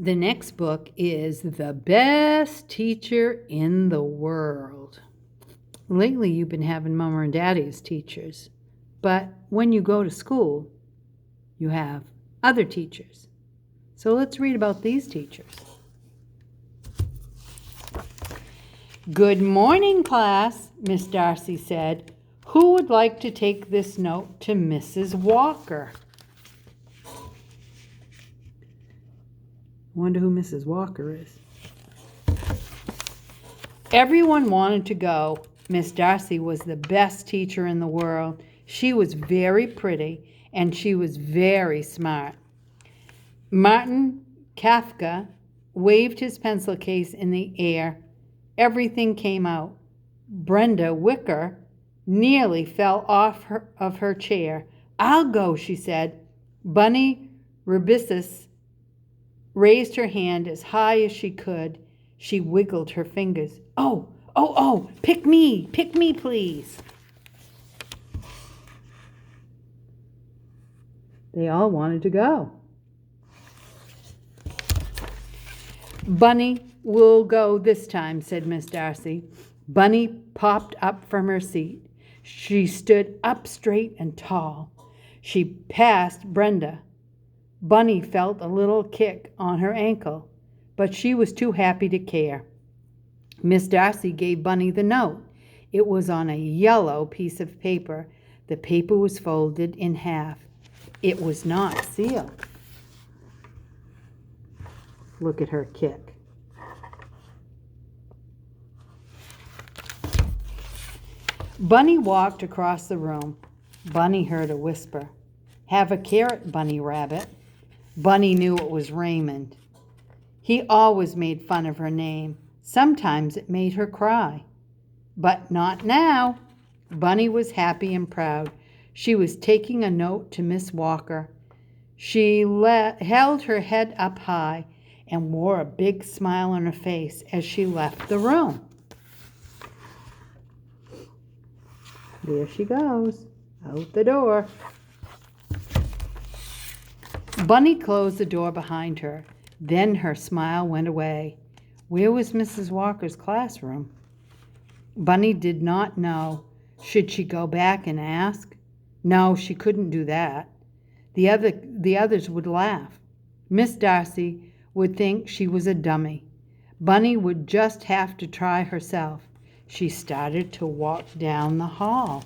The next book is The Best Teacher in the World. Lately, you've been having Mama and Daddy as teachers, but when you go to school, you have other teachers. So let's read about these teachers. Good morning, class, Miss Darcy said. Who would like to take this note to Mrs. Walker? Wonder who Mrs. Walker is. Everyone wanted to go. Miss Darcy was the best teacher in the world. She was very pretty and she was very smart. Martin Kafka waved his pencil case in the air. Everything came out. Brenda Wicker nearly fell off her chair. I'll go, she said. Bunny Rubissus raised her hand as high as she could. She wiggled her fingers. Oh, pick me, please. They all wanted to go. Bunny will go this time, said Miss Darcy. Bunny popped up from her seat. She stood up straight and tall. She passed Brenda. Bunny felt a little kick on her ankle, but she was too happy to care. Miss Darcy gave Bunny the note. It was on a yellow piece of paper. The paper was folded in half. It was not sealed. Look at her kick. Bunny walked across the room. Bunny heard a whisper. Have a carrot, Bunny Rabbit. Bunny knew it was Raymond. He always made fun of her name. Sometimes it made her cry. But not now. Bunny was happy and proud. She was taking a note to Miss Walker. She held her head up high and wore a big smile on her face as she left the room. There she goes, out the door. Bunny closed the door behind her. Then her smile went away. Where was Mrs. Walker's classroom? Bunny did not know. Should she go back and ask? No, she couldn't do that. The others would laugh. Miss Darcy would think she was a dummy. Bunny would just have to try herself. She started to walk down the hall.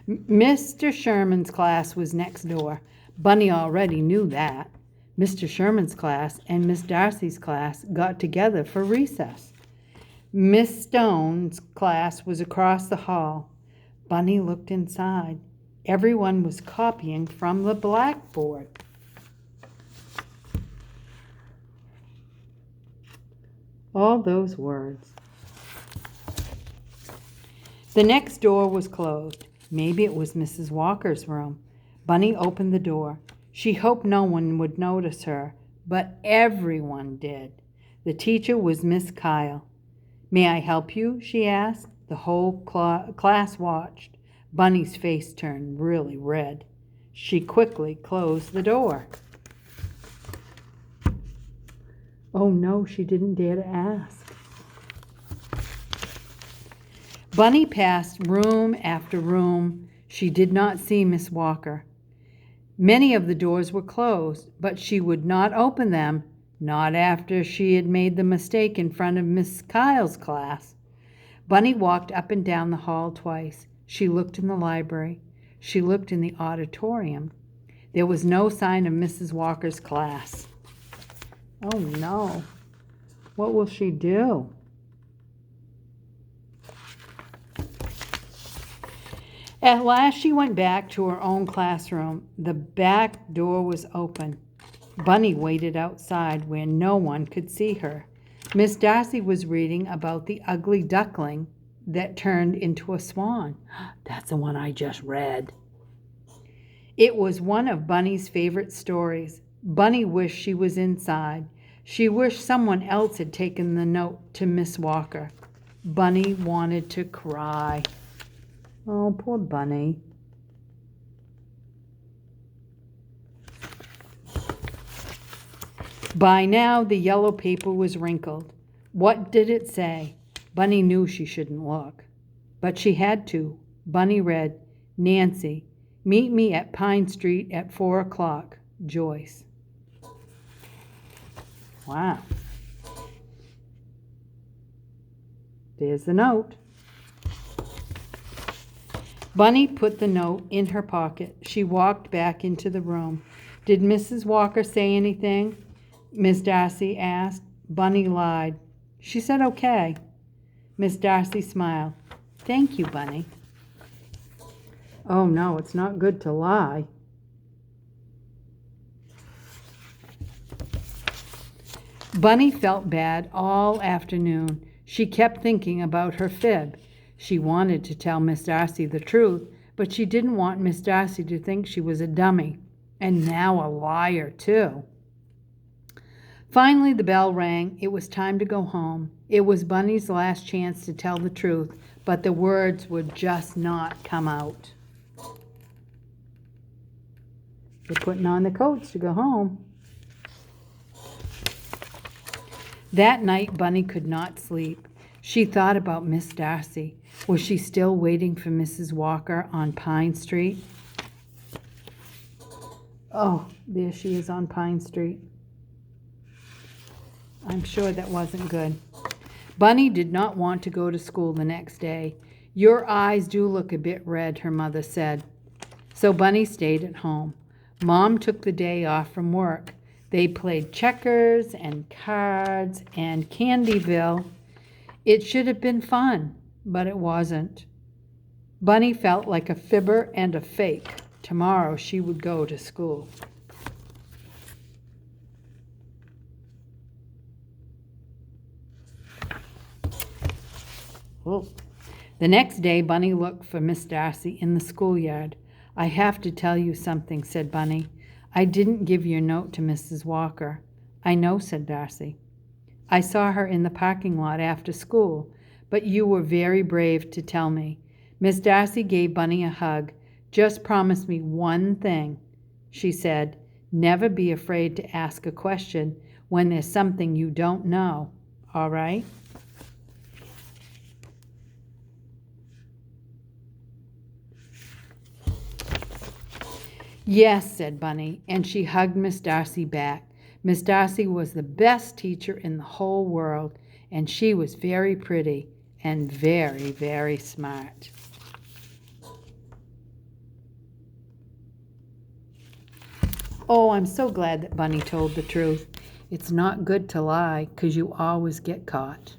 Mr. Sherman's class was next door. Bunny already knew that. Mr. Sherman's class and Miss Darcy's class got together for recess. Miss Stone's class was across the hall. Bunny looked inside. Everyone was copying from the blackboard. All those words. The next door was closed. Maybe it was Mrs. Walker's room. Bunny opened the door. She hoped no one would notice her, but everyone did. The teacher was Miss Kyle. May I help you? She asked. The whole class watched. Bunny's face turned really red. She quickly closed the door. Oh no, she didn't dare to ask. Bunny passed room after room. She did not see Miss Walker. Many of the doors were closed, but she would not open them, not after she had made the mistake in front of Miss Kyle's class. Bunny walked up and down the hall twice. She looked in the library. She looked in the auditorium. There was no sign of Mrs. Walker's class. Oh no, what will she do? At last she went back to her own classroom. The back door was open. Bunny waited outside where no one could see her. Miss Darcy was reading about the ugly duckling that turned into a swan. That's the one I just read. It was one of Bunny's favorite stories. Bunny wished she was inside. She wished someone else had taken the note to Miss Walker. Bunny wanted to cry. Oh, poor Bunny. By now, the yellow paper was wrinkled. What did it say? Bunny knew she shouldn't look, but she had to. Bunny read, Nancy, meet me at Pine Street at 4 o'clock. Joyce. Wow. There's the note. Bunny put the note in her pocket. She walked back into the room. Did Mrs. Walker say anything? Miss Darcy asked. Bunny lied. She said okay. Miss Darcy smiled. Thank you, Bunny. Oh no, it's not good to lie. Bunny felt bad all afternoon. She kept thinking about her fib. She wanted to tell Miss Darcy the truth, but she didn't want Miss Darcy to think she was a dummy, and now a liar, too. Finally, the bell rang. It was time to go home. It was Bunny's last chance to tell the truth, but the words would just not come out. They're putting on the coats to go home. That night, Bunny could not sleep. She thought about Miss Darcy. Was she still waiting for Mrs. Walker on Pine Street? Oh, there she is on Pine Street. I'm sure that wasn't good. Bunny did not want to go to school the next day. Your eyes do look a bit red, her mother said. So Bunny stayed at home. Mom took the day off from work. They played checkers and cards and Candyville. It should have been fun, but it wasn't. Bunny felt like a fibber and a fake. Tomorrow she would go to school. Oh. The next day, Bunny looked for Miss Darcy in the schoolyard. I have to tell you something, said Bunny. I didn't give your note to Mrs. Walker. I know, said Darcy. I saw her in the parking lot after school, but you were very brave to tell me. Miss Darcy gave Bunny a hug. Just promise me one thing, she said. Never be afraid to ask a question when there's something you don't know, all right? Yes, said Bunny, and she hugged Miss Darcy back. Miss Darcy was the best teacher in the whole world, and she was very pretty and very, very smart. Oh, I'm so glad that Bunny told the truth. It's not good to lie, 'cause you always get caught.